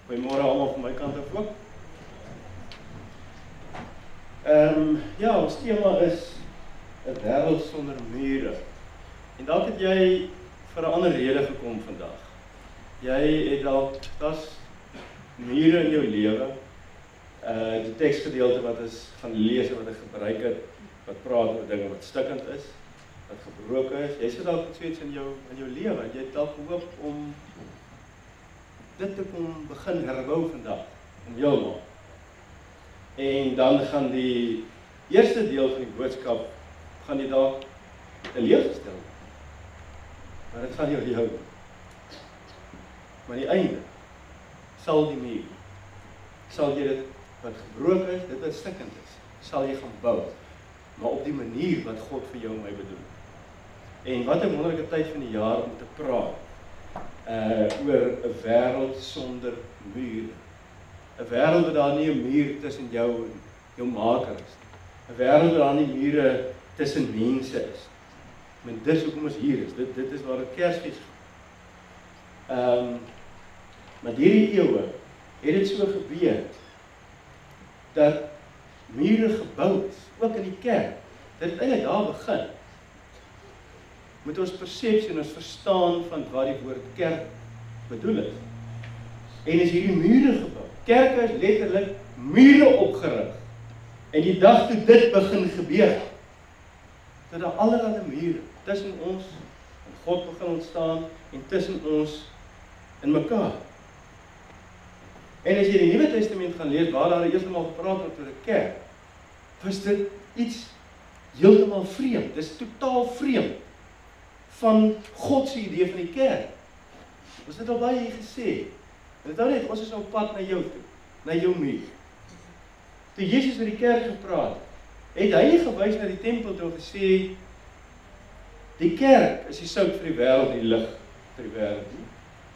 Goeiemôre almal van my kant af ook. Ja, ons tema is 'n wêreld sonder mure. En dalk het jy vir 'n ander rede gekom vandag. Jy het dalk mure in jou lewe. Die teksgedeelte wat is gaan lees wat ek gebruik het, wat praat oor dinge wat stikkend is, wat gebroken is. Jy sit dalk iets in jou lewe en jy het dalk gehoop om dit te kom begin herbou vandag, om heeltemal. En dan gaan die eerste deel van die boodskap, gaan jy dalk teleurgestel. Maar dit gaan jou. Maar die einde, sal die muur, sal jy dit wat gebroken is, dit wat stikkend is, sal jy gaan bou. Maar op die manier wat God vir jou en my bedoel. En wat 'n wonderlike tyd van die jaar om te praat. Oor 'n wêreld sonder mure. 'n Wêreld waar daar nie 'n muur tussen jou en jou maker is. 'n Wêreld waar daar nie mure tussen mense is. Men dis hoekom ons hier is. Dit is waar 'n Kersfees gaan. Maar hierdie eeue het dit so gebeur dat mure gebou is, ook in die kerk. Dit het eintlik daar begin. Met ons persepsie en ons verstaan van wat die woord kerk bedoel is. En is hierdie mure gebou. Kerke is letterlik mure opgerig. En die dag toe dit begin gebeur, dat daar allerlei mure tussen ons en God begin ontstaan en tussen ons en mekaar. En as jy die Nuwe Testament gaan lees, waar daar eerstemaal gepraat word oor 'n kerk, was dit iets heeltemal vreemd. Dit is totaal vreemd van God se idee van die kerk. Ons het al baie hier gesê. Dit nou net, ons is op pad na jou toe, na jou muur. Toe Jesus met die kerk gepraat, het hy nie gewys na die tempel toe gesê, die kerk is die sout vir die wêreld, die lig vir die wêreld.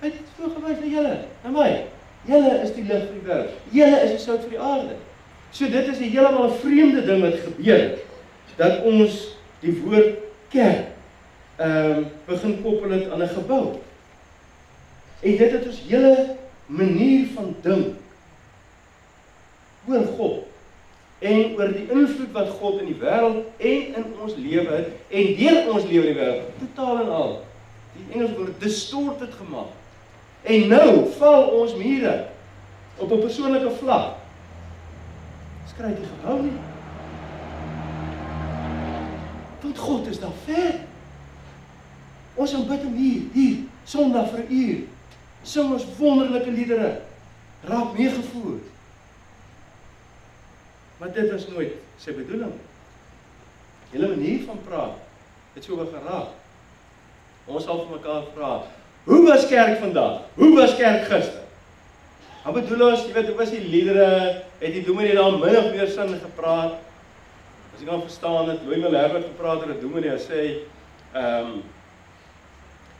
Hy het so gewys na julle, na my. Julle is die lig vir die wêreld. Julle is die sout vir die aarde. So dit is 'n heeltemal 'n vreemde ding wat gebeur, dat ons die woord kerk begin koppel het aan 'n gebou. En dit het ons hele manier van dink oor God en oor die invloed wat God in die wêreld en in ons lewe het en deur ons lewe in die wêreld totaal en al. Die Engels woord distorted gemaak. En nou val ons mure op 'n persoonlike vlak. Skryf die gebou nie. Want God is daar ver. Ons aanbid hom hier, Sondag vir 'n uur. Sing ons wonderlike liedere, raak meegevoer. Maar dit was nooit sy bedoeling. Julle manier van praat, het so geraak. Ons sal vir mekaar vra, hoe was kerk vandag? Hoe was kerk gister? Wat bedoel ons, jy weet, hoe was die liedere, het die dominee daar min of meer sin gepraat? As ek kan verstaan het, Louis Miller het gepraat oor 'n dominee, hy sê,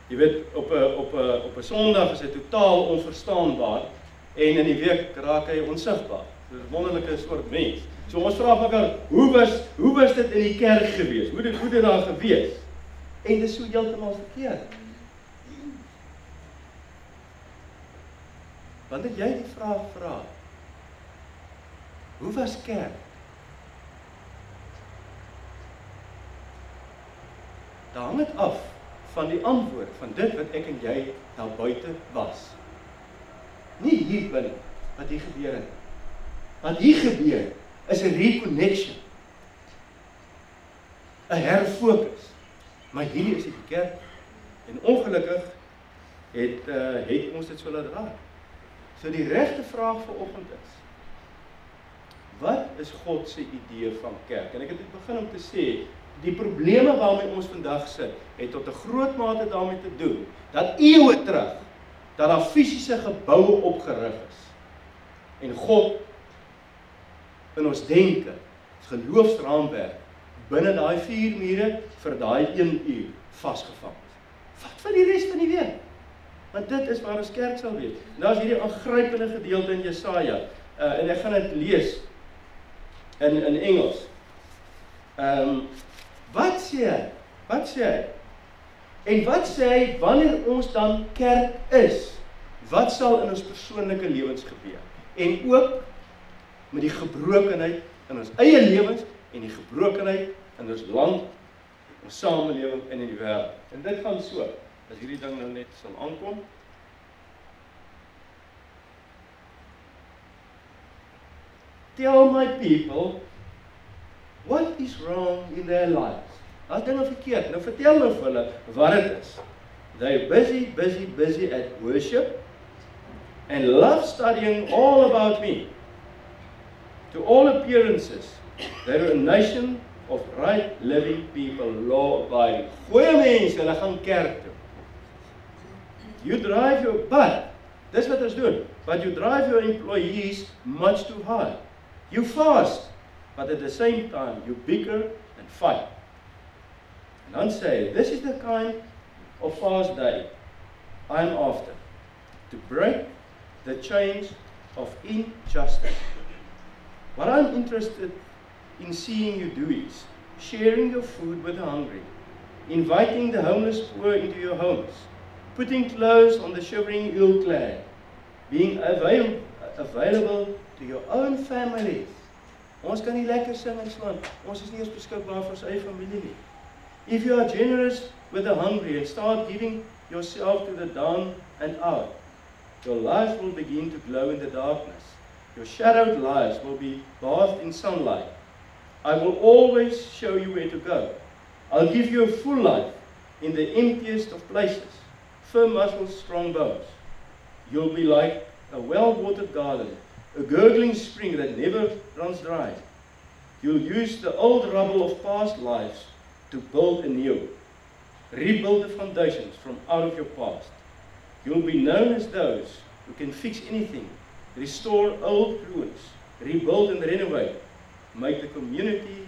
jy weet, op 'n Sondag is hy totaal onverstaanbaar en in die week raak hy onsigbaar. Dit is 'n wonderlike soort mens. So ons vra mekaar, hoe was dit in die kerk gewees? Hoe dit daar gewees? En dit is so heeltemal verkeerd. Wanneer jy die vraag vra, hoe was kerk? Dan hang dit af van die antwoord van dit wat ek en jy daar buite was. Nie hier binne wat hier gebeur het. Wat hier gebeur is 'n reconnection. 'n herfokus. Maar hierdie is die kerk en ongelukkig het ons dit so laat raak. So die regte vraag vanoggend is, wat is God se idee van kerk? En ek het dit begin om te sê, die probleme waarmee ons vandag sit, het tot 'n groot mate daarmee te doen, dat eeue terug, dat daar fisiese geboue opgerig is. En God, in ons denke, geloofsraamwerk, binne daai 4 mure, vir daai 1 uur, vasgevang is. Wat van die res van die week? Want dit is waar ons kerk sal wees. Nou is hierdie aangrypende gedeelte in Jesaja, en ek gaan dit lees, in Engels. Wat sê hy? En wat sê hy wanneer ons dan kerk is? wat sal in ons persoonlike lewens gebeur? En ook met die gebrokenheid in ons eie lewens en die gebrokenheid in ons land, ons samelewing en in die wêreld. En dit gaan so, as hierdie ding nou net sal aankom. Tell my people what is wrong in their lives. As dinge verkeerd, nou vertel nou vir hulle wat dit is. They're busy at worship and love studying all about me. To all appearances, they're a nation of right living people, law-abiding. Goeie mense, hulle gaan kerk toe. You drive your butt, dis wat ons doen, but you drive your employees much too hard. You fast, but at the same time, you bicker and fight. And dan sê, this is the kind of fast day I'm after, to break the chains of injustice. What I'm interested in seeing you do is sharing your food with the hungry, inviting the homeless poor into your homes, putting clothes on the shivering ill-clad, being available to your own families. Ons kan nie lekker sing en slaan. Ons is nie eens beskikbaar vir ons eie familie nie. If you are generous with the hungry and start giving yourself to the down and out, your lives will begin to glow in the darkness. Your shadowed lives will be bathed in sunlight. I will always show you where to go. I'll give you a full life in the emptiest of places, firm muscles, strong bones. You'll be like a well-watered garden, a gurgling spring that never runs dry. You'll use the old rubble of past lives to build anew. Rebuild the foundations from out of your past. You'll be known as those who can fix anything, restore old ruins, rebuild and renovate, make the community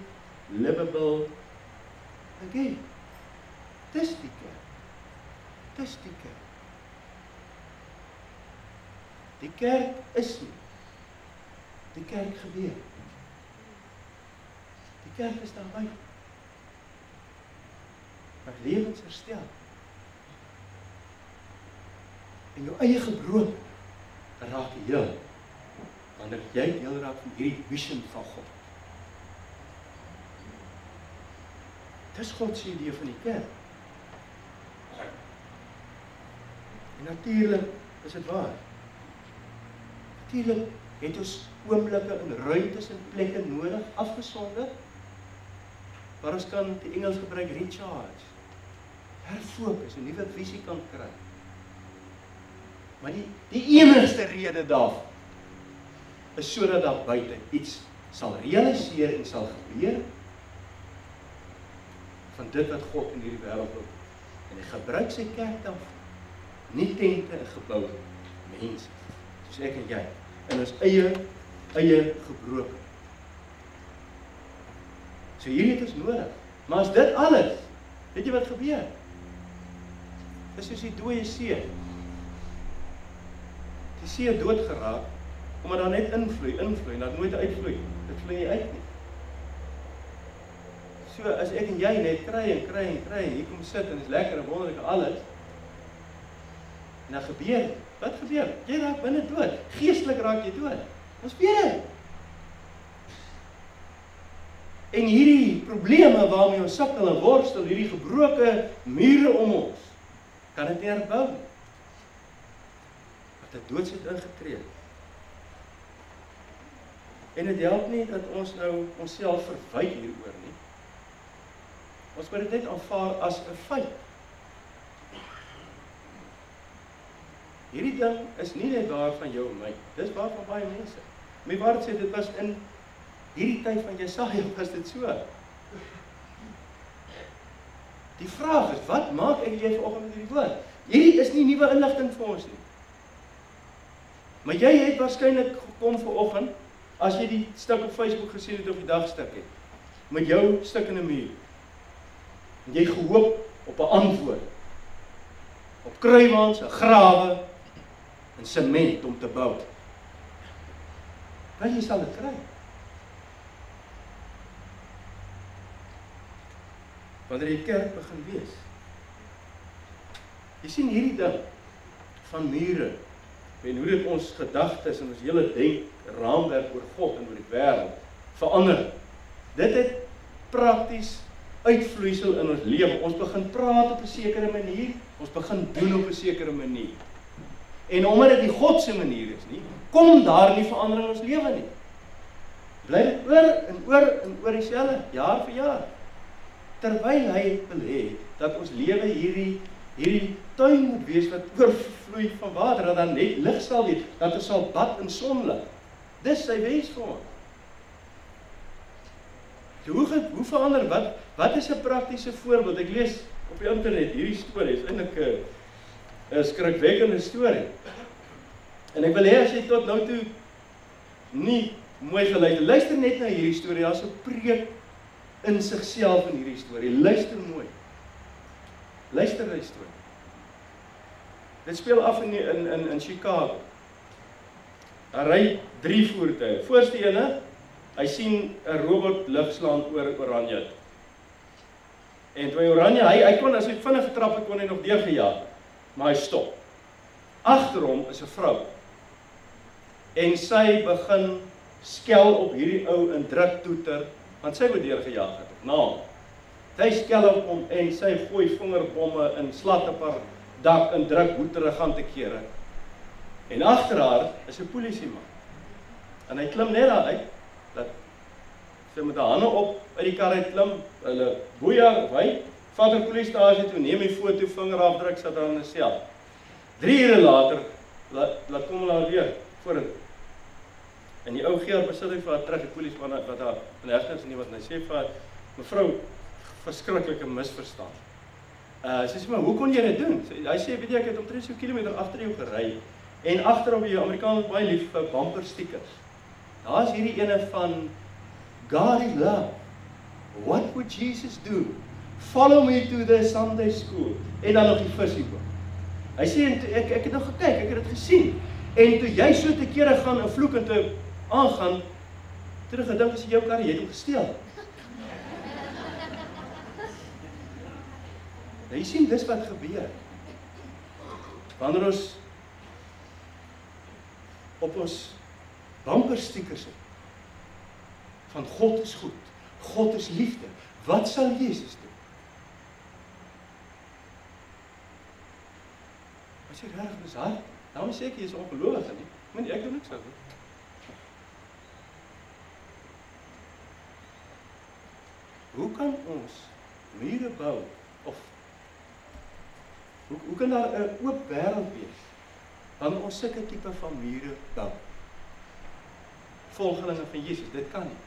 livable again. Dis die kerk. Dis die kerk. Die kerk is nie. Die kerk gebeur. Die kerk is daar buite. Maar lewens herstel. En jou eie gebroken raak heel. Wanneer jy deel raak van hierdie vision van God. Dis God se idee van die kerk. En natuurlik is dit waar. Natuurlik het ons oomblikke en ruimtes en plekke nodig, afgesonder, waar ons kan die Engels gebruik recharge, herfokus, 'n nuwe visie kan kry. Maar die enigste rede daarvan is sodat daar buite iets sal realiseer en sal gebeur van dit wat God in hierdie wêreld wil. En hy gebruik sy kerk daarvoor. Nie tente en geboue, mense, soos ek en jy, in ons eie gebroken. So hierdie het ons nodig. Maar as dit alles, weet jy wat gebeur? Dis soos die dooie see. Die see het dood geraak, omdat daar net invloei, en dat nooit uitvloei. Dit vloei nie uit nie. So as ek en jy net kry, hier kom sit en is lekker en wonderlik alles, en dan gebeur, wat gebeur? Jy raak binne dood, geestelik raak jy dood. Ons weet dit. En hierdie probleme waarmee ons sukkel en worstel, hierdie gebroke mure om ons, kan dit nie herbou nie. Want 'n dood het ingetree. En dit help nie dat ons nou onsself verwyd hieroor nie. Ons moet dit net aanvaar as 'n feit. Hierdie ding is nie net waar van jou en my, dis waar van baie mense. My waar sê, dit was in hierdie tyd van Jesaja, was dit so. Die vraag is, wat maak ek jy vanoggend met hierdie woord? Hierdie is nie nuwe inligting vir ons nie. Maar jy het waarskynlik gekom vanoggend, as jy die stuk op Facebook gesien het, of die dagstuk het, met jou stuk in 'n muur. En jy gehoop op 'n antwoord. Op kruiwaans, 'n grawe, en sement om te bou. Wel, jy sal dit kry. Wanneer die kerk begin wees. Jy sien hierdie ding van mure en hoe dit ons gedagtes en ons hele denkraamwerk oor God en oor die wêreld verander. Dit het prakties uitvloeisel in ons lewe. Ons begin praat op 'n sekere manier, ons begin doen op 'n sekere manier. En omdat dit die God se manier is nie, kom daar nie verandering in ons lewe nie. Bly dit oor en oor en oor dieselfde, jaar vir jaar. Terwyl hy wil hê dat ons lewe hierdie tuin moet wees wat oorvloei van water, dat dan net lig sal wees, dat ons sal bad in sonlig. Dis sy wens vir ons. Hoe verander, wat is 'n praktiese voorbeeld? Ek lees op die internet hierdie storie, is eintlik 'n skrikwekkende storie. En ek wil hê as jy tot nou toe nie mooi luister net na hierdie storie, daar's 'n preek in sigself in hierdie storie. Luister mooi. Luister na die storie. Dit speel af in Chicago. Daar ry 3 voertuie. Voorste ene, hy sien 'n robot ligslaan oor Oranje. En toe Oranje, hy kon as hy vinnig getrap het, kon hy nog deurgejaag, maar hy stop. Agter hom is 'n vrou. En sy begin skel op hierdie ou en druk toeter, want sy wou deurgejaag het op naam. Sy skel op hom en sy gooi vingerbomme in slat op haar dak en druk hoeterigante kere. En agter haar is 'n polisieman. En hy klim net daar uit, dat sy met haar hande op uit die kar uit klim, hulle boeie, hy vat 'n polisiestasie toe, neem 'n foto, vingerafdruk, sit daar in 'n sel. 3 ure later, laat kom hulle haar weer vorentoe. En die ou gee haar besitting vir haar terug, die polisieman wat haar in hegtenis neem, wat hy sê vir haar, mevrou, verskriklike misverstand. Sy sê, maar hoe kon jy dit doen? Hy sê, weet jy, ek het omtrent so kilometer agter jou gery, en agter op die Amerikaners baie lief vir bumper stickers. Daar is hierdie ene van God is love. What would Jesus do? Follow me to the Sunday school. En dan nog die visieboek. Hy sê, ek het nou gekyk, ek het dit gesien. En toe jy so te kere gaan en vloek en toe aangaan, toe het gedink as jy jou kar, jy het hom gesteel. Nou, jy sien, dis wat gebeur. Wanneer ons op ons bumperstickers het, van God is goed, God is liefde, wat sal Jezus doen? As jy reg is hard, daarom sê ek, jy is ongelowig, nie? Ek doen niks aan dit. Hoe kan ons mure bou, of hoe kan daar 'n oop wêreld wees, wanneer ons sulke tipe van mure bou? Volgelinge van Jesus, dit kan nie.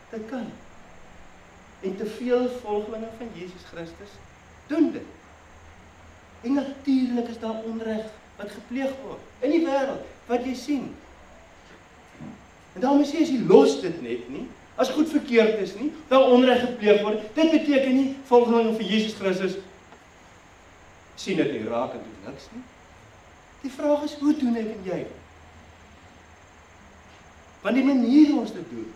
Dit kan nie. En te veel volgelinge van Jesus Christus doen dit. En natuurlik is daar onreg wat gepleeg word in die wêreld, wat jy sien. En daarom sê jy los dit net nie, as goed verkeerd is nie, daar onreg gepleeg word, dit beteken nie, volgelinge van Jesus Christus sien dit nie raak en doen niks nie. Die vraag is, hoe doen ek en jy? Want die manier hoe ons dit doen,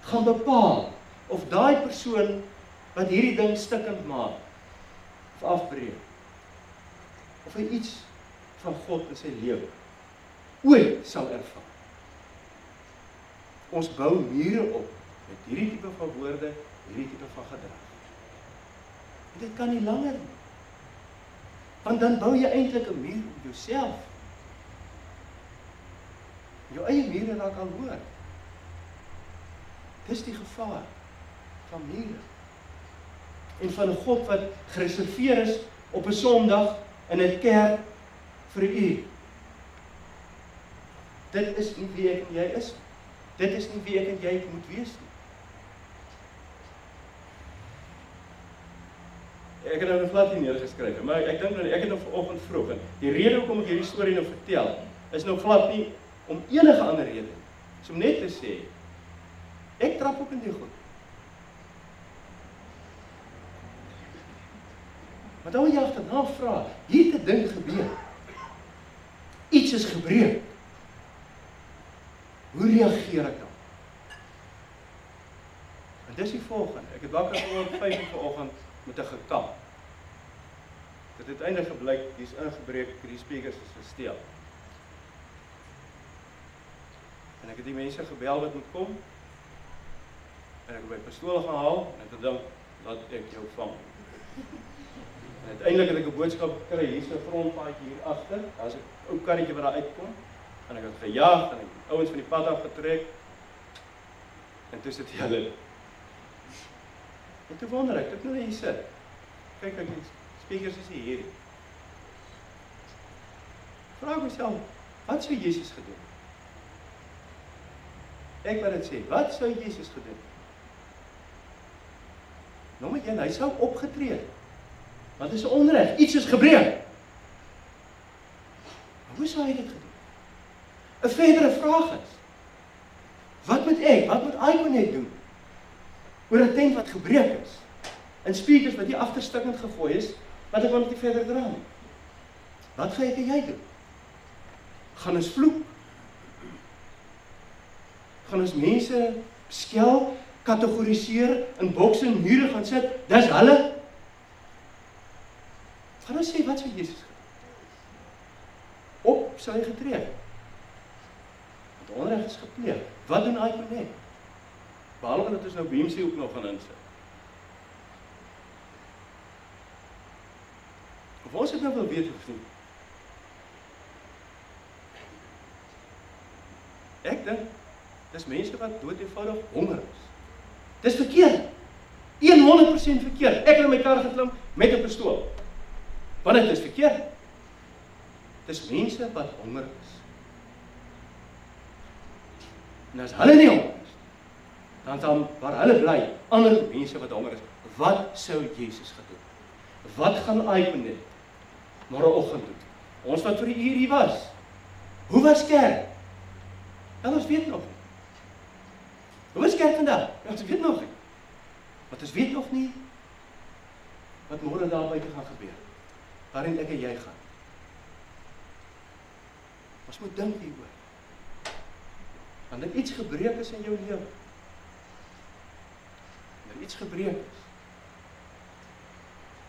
gaan bepaal of daai persoon wat hierdie ding stikkend maak, of afbreek, of hy iets van God in sy lewe ooit sal ervaar. Ons bou mure op met hierdie tipe van woorde, hierdie tipe van gedrag. En dit kan nie langer nie. Want dan bou jy eintlik 'n muur op jouself. Jou eie mure raak al hoër. Dis die gevaar van mure. En van 'n God wat gereserveer is op 'n Sondag in 'n kerk vir 'n uur. Dit is nie wie ek en jy is. Dit is nie wie ek en jy moet wees nie. Ek het nou nog glad nie neergeskryf, maar ek dink nou, ek het nou vanoggend vroeg, en die rede hoekom ek hierdie storie nou vertel, is nou glad nie om enige ander rede. Is om net te sê, ek trap ook in die goed. Maar dan wil jy agterna vra, hier het 'n ding gebeur. Iets is gebreek. Hoe reageer ek dan? En dis die volgende. Ek het wakker geword 5 uur vanoggend met 'n gekap. Het uiteindelik gebleik, die is ingebreek, die speakers is gesteel. En ek het die mense gebel wat moet kom, en ek het my pistool gaan haal, en ek het gedink, laat ek jou vang. En uiteindelik het ek 'n boodskap gekry, hier is 'n grondpaadjie hier agter, daar is 'n ou karretjie wat daar uitkom, en ek het gejaag, en ek het ouens van die pad afgetrek, en toe sit hulle. En toe wonder ek, toe nou hier sit, kyk ek, die speakers is hier. Vraag myself, wat sou Jesus gedoen? Ek wil dit sê, wat sou Jesus gedoen? Nommer 1, hy sou opgetree. Want dit is 'n onreg, iets is gebreek. Maar hoe sou hy dit gedoen? 'n verdere vraag is, wat moet ek, wat moet iConnect doen? Oor 'n tent wat gebreek is, en speakers wat hier agterstikkend gegooi is, wat ek wil nie verder dra nie. Wat gaan ek en jy doen? Gaan ons vloek? Gaan ons mense skel, kategoriseer, in bokse en mure gaan sit, dis hulle? Gaan ons sê, wat sou Jesus gedoen? Op sou hy getree. Want onreg is gepleeg. Wat doen iConnect? Behalwe dat ons nou BMC ook nog gaan insit. Of ons het nou wil weet of nie. Ek dink, dis mense wat dood eenvoudig honger is. Dis verkeerd. 100% verkeerd. Ek het in my kar geklim met 'n pistool. Want dit is verkeerd. Dis mense wat honger is. En as hulle nie honger is, dan waar hulle bly, ander mense wat honger is. Wat sou Jesus gedoen? Wat gaan iConnect môreoggend doen? Ons wat vir die uur hier was. Hoe was kerk? Wel, ons weet nog nie. Hoe was kerk vandag? Ons weet nog nie. Want ons weet nog nie wat môre daar buite gaan gebeur. Waarin ek en jy gaan. Ons moet dink hieroor. Want er iets gebreek is in jou lewe. Er iets gebreek is.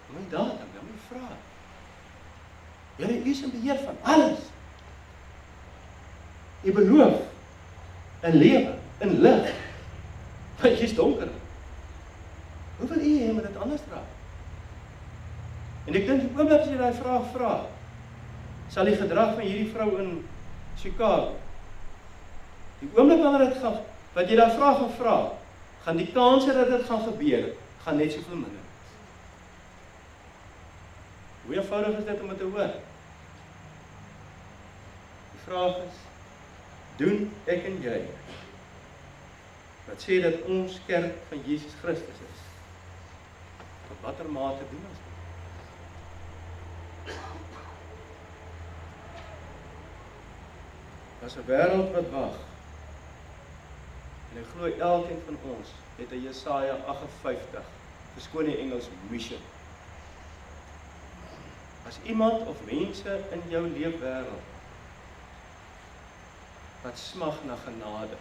Dan moet jy daar dan moet jy vra. Here, U is in beheer van alles. U beloof 'n lewe in lig. Want jy's donker. Hoe wil U hê moet dit anders raak? En ek dink die oomblik as jy daai vraag vra, sal die gedrag van hierdie vrou in Chicago, die oomblik wanneer dit gaan, wat jy daai vraag gaan vra, gaan die kanse dat dit gaan gebeur, gaan net soveel minder. Hoe eenvoudig is dit om dit te hoor? Die vraag is, doen ek en jy wat sê dat ons kerk van Jesus Christus is? Tot watter mate doen ons dit? As 'n wêreld wat wag. En ek glo elkeen van ons het 'n Jesaja 58, verskoon die Engels, mission. As iemand of mense in jou leefwêreld wat smag na genade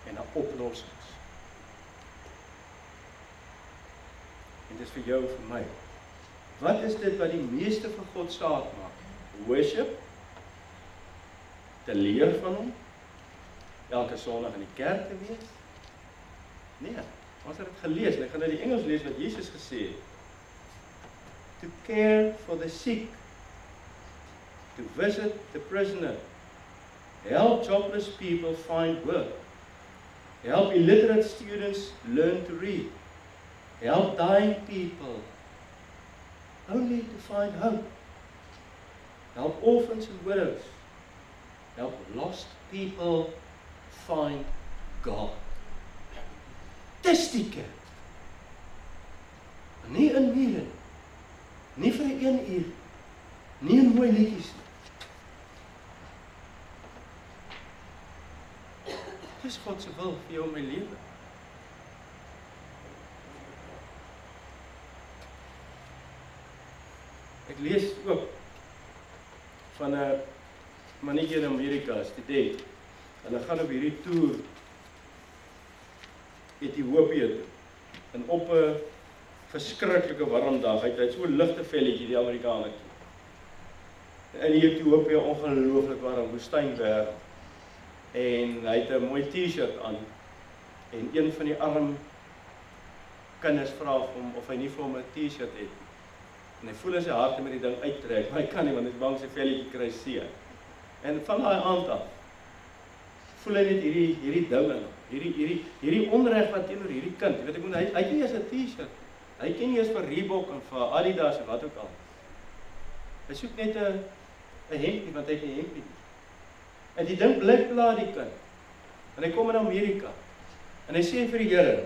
en na oplossings. En dit is vir jou en vir my. Wat is dit wat die meeste vir God saak maak? Worship, te leer van hom, elke Sondag in die kerk te wees? Nee, ons het dit gelees, en ek gaan nou die Engels lees wat Jesus gesê het. To care for the sick, to visit the prisoner, help jobless people find work, help illiterate students learn to read, help dying people only to find hope, help orphans and widows, help lost people find God. Dis die kerk. Nie in mure, nie vir 1 uur, nie in mooi liedjies nie. Dis God se wil vir jou in my lewe. Ek lees ook van 'n mannetjie in Amerika, student. Hulle gaan op hierdie toer Ethiopië toe. En op 'n verskriklike warm dag. Hy het so 'n ligte velletjie die Amerikaner. In Ethiopië ongelooflik warm woestynwêreld. En hy het 'n mooi T-shirt aan. En een van die arm kinders vra vir hom of hy nie vir hom 'n T-shirt het. En hy voel in sy hart met die ding uittrek, maar hy kan nie want hy is bang sy velletjie kry seer. En van daai aand af voel hy net hierdie ding in, hierdie onreg wat teenoor hierdie kind. Jy weet hy het nie eens 'n T-shirt. Hy ken nie eens vir Reebok en vir Adidas en wat ook al. Hy soek net 'n hempie want hy het 'n hempie. En die ding blik pla die kind. En hy kom in Amerika. En hy sê vir die Here,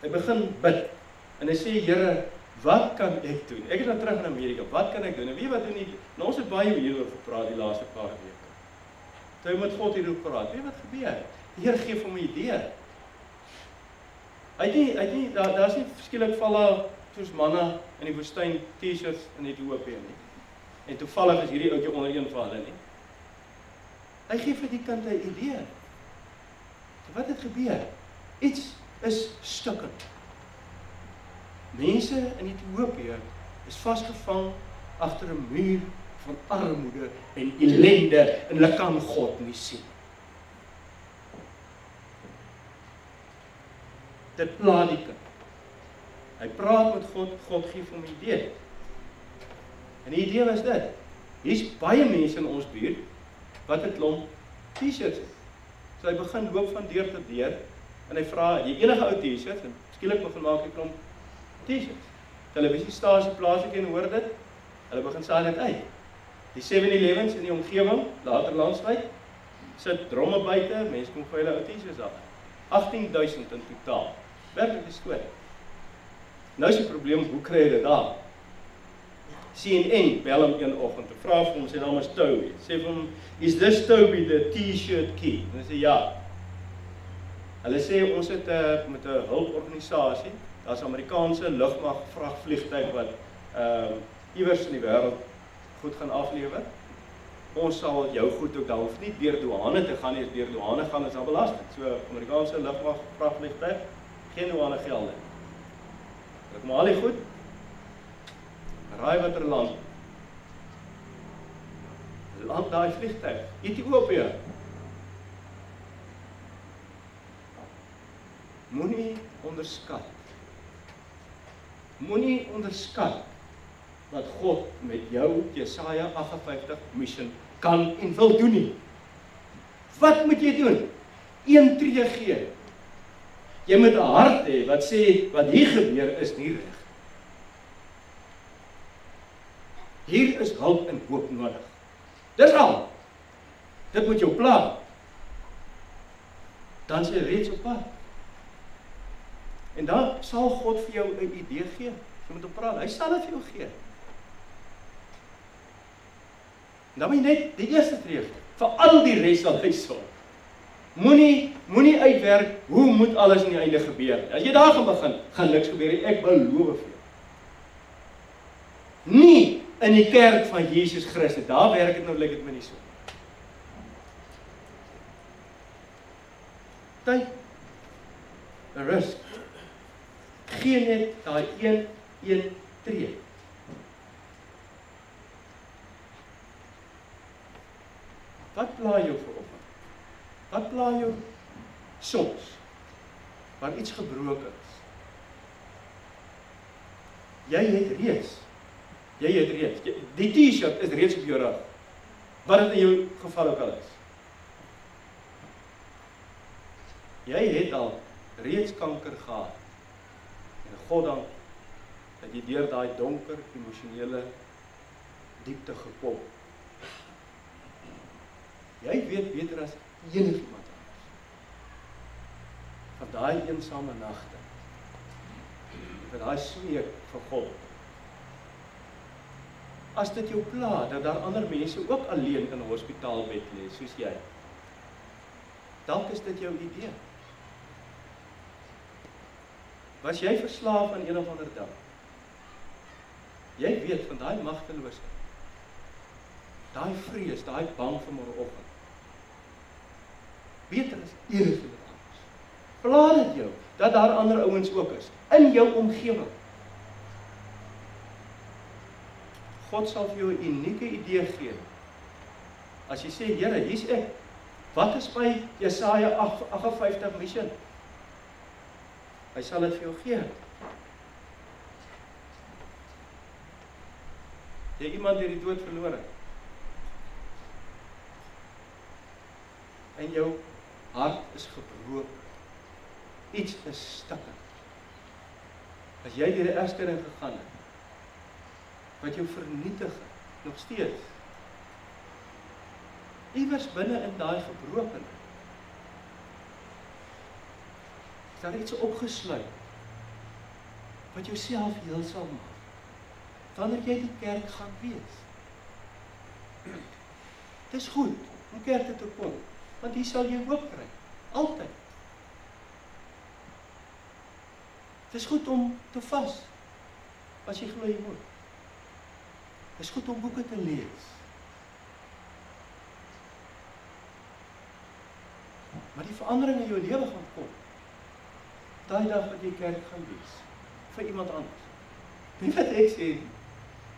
hy begin bid. En hy sê, Here, wat kan ek doen? Ek is nou terug in Amerika. Wat kan ek doen? En weet wat doen nie? Nou ons het baie hieroor gepraat die laaste paar weke. Toe hy met God hieroor praat. Weet wat gebeur? Die Here gee vir hom 'n idee. Hy het nie daar's nie skielik val soos manna in die woestyn T-shirts in Ethiopië nie. En toevallig is hierdie ouetjie onder een van hulle nie. Hy gee vir die kind 'n idee. Wat het gebeur? Iets is stukkend. Mense in Ethiopië is vasgevang agter 'n muur van armoede en ellende en hulle kan God nie sien. Dit pla die kind. Hy praat met God, God gee vir hom 'n idee. En die idee was dit. Hier's baie mense in ons buurt wat 'n klomp T-shirts het. So hy begin loop van deur tot deur en hy vra, jy enige ou T-shirts? En skielik begin maak hy klomp T-shirts. Televisiestasie plaas ek en hoor dit. Hulle begin saai dit uit. Die 7-Elevens in die omgewing, later landwyd, sit dromme buite, mense kom vir hulle ou T-shirts af. 18,000 in totaal. Werklike storie. Nou is die probleem, hoe kry jy dit daar? CNN bel hom een oggend en vra vir hom, sy naam is Toby. Sê vir hom, is this Toby the T-shirt kid? En hy sê ja. Hulle sê ons het met 'n hulporganisasie, daar's Amerikaanse lugmag vragvliegtuig wat iewers in die wêreld goed gaan aflewer. Ons sal jou goed ook, daar hoef nie deur douane te gaan nie, as deur douane gaan is al belasting. So Amerikaanse lugmag vragvliegtuig, geen douane gelde. Ek maal die goed. Raai wat land. Land daai vliegtuig, Ethiopië. Moenie onderskat. Moenie onderskat wat God met jou Jesaja 58 mission kan en wil doen nie. Wat moet jy doen? Een tree gee. Jy moet 'n hart hê wat sê wat hier gebeur is nie reg. Hier is hulp en hoop nodig. Dis al. Dit moet jou pla. Dan is jy reeds op pad. En dan sal God vir jou 'n idee gee. Jy moet hom praat. Hy sal dit vir jou gee. En dan moet jy net die eerste tree gee. Vir al die res sal hy sorg. Moenie uitwerk hoe moet alles in die einde gebeur. As jy daar gaan begin, gaan niks gebeur nie. Ek beloof vir jou. Nie in die kerk van Jesus Christus. Daar werk dit nou lyk dit my nie so. Tyd. 'n Rus. Gee net daai een tree. Wat pla jou vanoggend? Wat pla jou soms? Waar iets gebroken is. Jy het reeds. Die T-shirt is reeds op jou rug. Wat het in jou geval ook al is. Jy het al reeds kanker gehad. En God dank dat jy deur daai donker emosionele diepte gekom. Jy weet beter as enigiemand anders. Van daai eensame nagte. Van daai smeek vir God. As dit jou pla dat daar ander mense ook alleen in 'n hospitaalbed lê soos jy. Dalk is dit jou idee. Was jy verslaaf aan een of ander ding? Jy weet van daai magteloosheid. Daai vrees, daai bang vir môreoggend. Beter as enigiemand anders. Pla dit jou dat daar ander ouens ook is in jou omgewing God sal vir jou 'n unieke idee gee. As jy sê, Here, hier's ek. Wat is my Jesaja 58 missie? Hy sal dit vir jou gee. Jy iemand deur die dood verloor. En jou hart is gebroken. Iets is stikkend. As jy deur die egskeiding gegaan het, wat jou vernietig het, nog steeds. Iewers binne in daai gebrokenheid is daar iets opgesluit wat jouself heel sal maak. Wanneer jy die kerk gaan wees. Dit is goed om kerk toe te kom, want hier sal jy hoop kry, altyd. Het is goed om te vas, as jy glo jy moet. Het is goed om boeke te lees. Maar die verandering in jou lewe gaan kom, daai dag wat jy kerk gaan wees, vir iemand anders. Nie wat ek sê nie,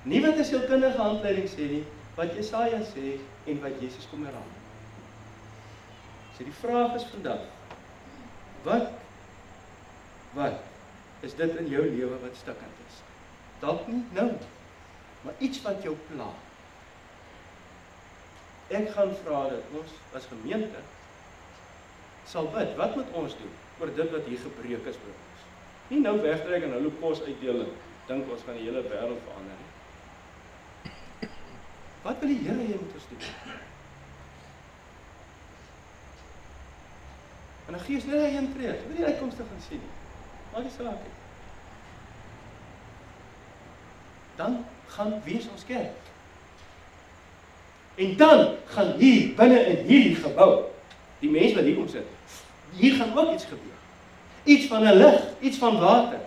nie wat 'n sielkundige handleiding sê nie, wat Jesaja sê en wat Jesus kom herhaal. So die vraag is vandag, wat is dit in jou lewe wat stikkend is? Dalk nie nou, maar iets wat jou pla. Ek gaan vra dat ons as gemeente sal bid. Wat moet ons doen oor dit wat hier gebreek is by ons? Nie nou wegtrek en nou kos uitdeel, dink ons gaan die hele wêreld verander nie. Wat wil die Here hê moet ons doen? En dan gee ons net 'n intree. Jy wil die uitkomste gaan sien nie. Maak nie saak nie. Dan gaan wees ons kerk. En dan gaan hier binne in hierdie gebou, die mense wat hier kom sit, hier gaan ook iets gebeur. Iets van 'n lig, iets van water.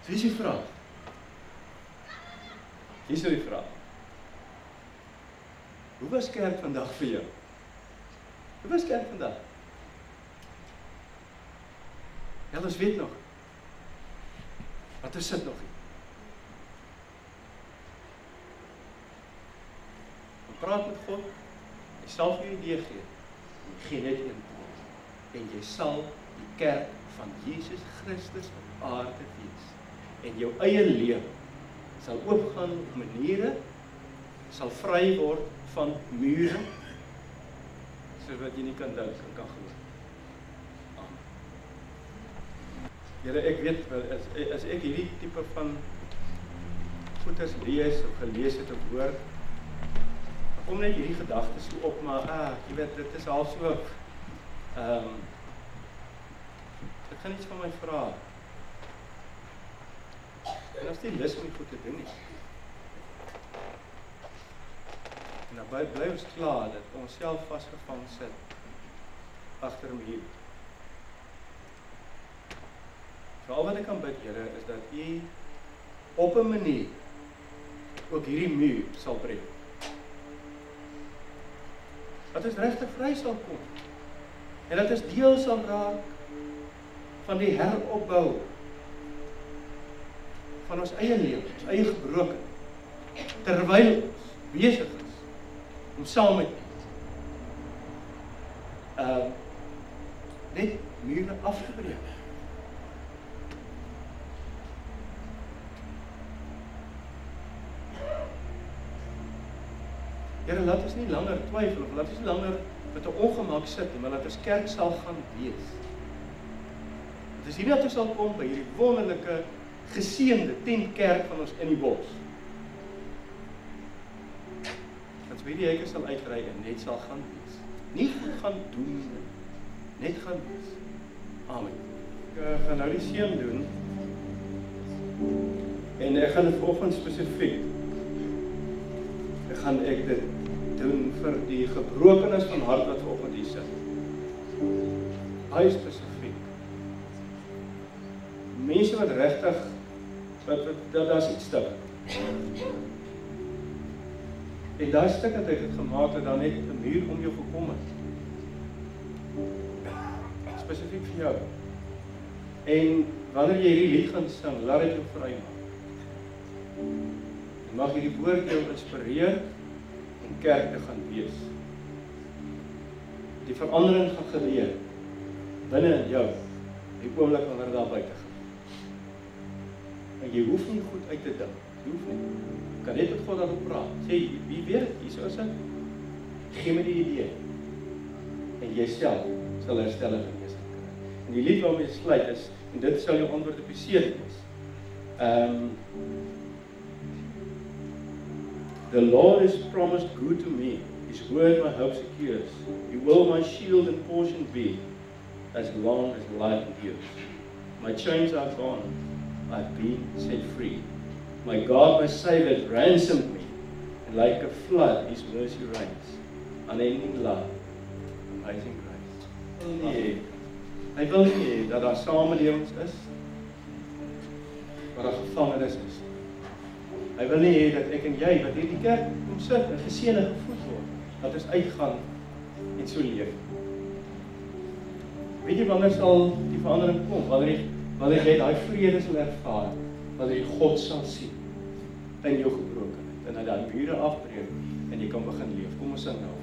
So is die vraag. Hier is die vraag. Hoe was kerk vandag vir jou? Hoe was kerk vandag? Ja, ons weet nog. Wat is dit nog nie? Praat met God, hy sal vir jou idee gee, en gee net een woord, en jy sal die kerk van Jesus Christus op aarde wees, en jou eie lewe sal oopgaan op maniere, sal vry word van mure, so wat jy nie kan dink en kan glo. Amen. Here, ek weet, as ek hierdie tipe van goeders lees of gelees het of hoor, kom net hierdie gedagtes so op, maar jy weet, dit is al so, ek gaan iets van my vra, en as die lus om die goed te doen nie, en dan bly ons klaar, dat ons self vastgevang sit, agter hom hier, so al wat ek kan bid, Here, is dat U op 'n manier, ook hierdie muur sal breek, dat ons regtig vry sal kom, en dat ons deel sal raak van die heropbou van ons eie lewe, ons eie gebroken, terwyl ons besig is om saam met net mure af te breek. Here, laat ons nie langer twyfel, of laat ons nie langer met 'n ongemak sit nie, maar laat ons kerk sal gaan wees. Het is hier dat ons sal kom by hierdie wonderlike, geseënde tentkerk van ons in die bos. Dat ons by die hekke sal uitry en net sal gaan wees. Nie goed gaan doen, net gaan wees. Amen. Ek gaan nou die seën doen, en ek gaan dit vanoggend spesifiek, gaan ek dit doen vir die gebrokenis van hart wat vanoggend hier sit. Baie spesifiek. Mense wat regtig, dat is iets stuk. En daai stuk het hy het gemaak, dat daar net 'n muur om jou gekom het. Spesifiek vir jou. En wanneer jy hierdie lied gaan sing, laat dit jou vrymaak. En mag hierdie woord jou inspireer om kerk te gaan wees. Die verandering gaan gebeur binne in jou, die oomblik wanneer daar buite gaan. En jy hoef nie goed uit te dink, jy hoef nie. Jy kan net met God daaroor praat. Sê, wie weet, hier is dit. Gee my die idee. En jy self sal herstelling genees kry. En die lied waarmee jy sluit is, en dit sal jou antwoord op die seën wees. The Lord has promised good to me. His word my hope secures. He will my shield and portion be, as long as life endures. My chains are gone. I've been set free. My God, my Savior, has ransomed me, and like a flood, His mercy reigns. Unending love, amazing grace. Hy wil nie hê dat daar samelewings is waar daar gevangenes is. Hy wil nie hê dat ek en jy wat hier in die kerk kom sit en geseën en gevoed word, dat ons uitgaan en so leef. Weet jy wanneer sal die verandering kom? Wanneer jy daai vrede sal ervaar, wanneer jy God sal sien in jou gebrokenheid en dat daai mure afbreek en jy kan begin leef. Kom ons sing nou.